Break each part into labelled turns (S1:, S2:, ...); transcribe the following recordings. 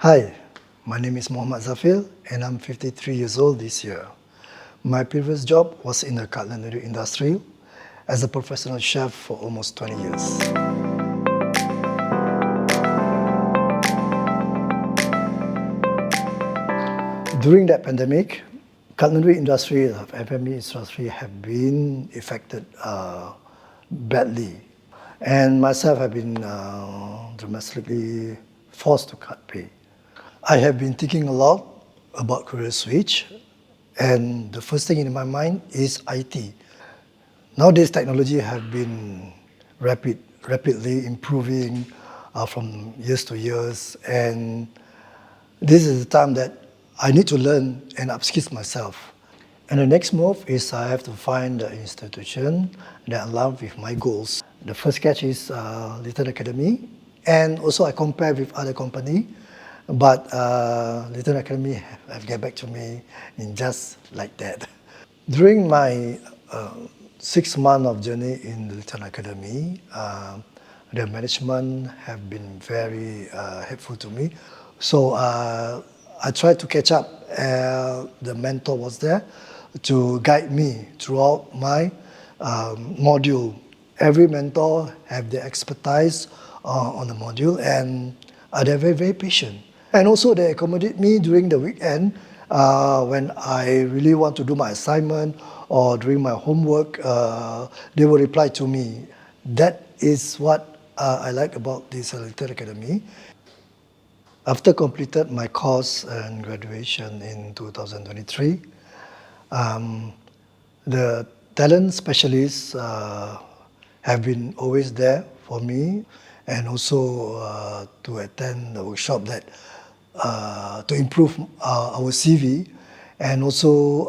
S1: Hi, my name is Mohamed Zafil and I'm 53 years old this year. My previous job was in the culinary industry as a professional chef for almost 20 years. During that pandemic, culinary industry, F&B industry have been affected badly. And myself have been dramatically forced to cut pay. I have been thinking a lot about career switch, and the first thing in my mind is IT. Nowadays, technology have been rapidly improving from years to years, and this is the time that I need to learn and upskill myself. And the next move is I have to find the institution that aligns with my goals. The first catch is Lithan Academy, and also I compare with other company, but Lithan Academy have get back to me in just like that. During my 6 months of journey in the Lithan Academy, the management have been very helpful to me. So I tried to catch up. The mentor was there to guide me throughout my module. Every mentor have their expertise on the module, and they're very, very patient. And also they accommodate me during the weekend when I really want to do my assignment or during my homework, they will reply to me. That is what I like about this Lithan Academy. After completed my course and graduation in 2023, the talent specialists have been always there for me, and also to attend the workshop that to improve our CV, and also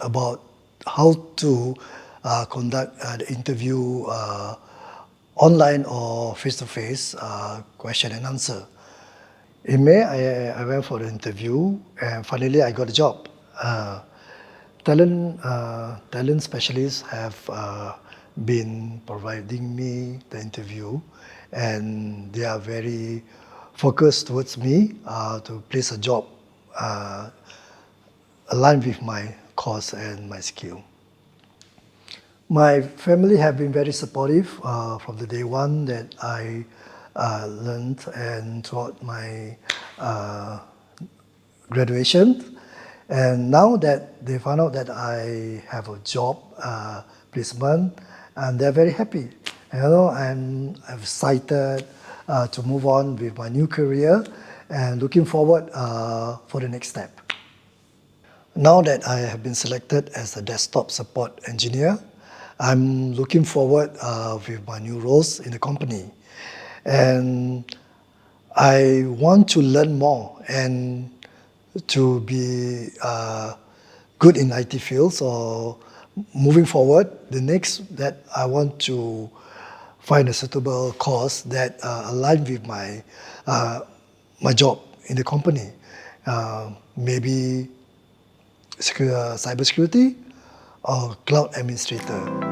S1: about how to conduct the interview online or face-to-face question and answer. In May, I went for the interview, and finally I got a job. Talent specialists have been providing me the interview, and they are very focused towards me to place a job aligned with my course and my skill. My family have been very supportive from the day one that I learned and throughout my graduation. And now that they found out that I have a job placement, and they're very happy. I'm excited to move on with my new career and looking forward for the next step. Now that I have been selected as a desktop support engineer, I'm looking forward with my new roles in the company. And I want to learn more and to be good in IT fields, or moving forward, the next that I want to find a suitable course that aligns with my job in the company. Maybe cybersecurity or cloud administrator.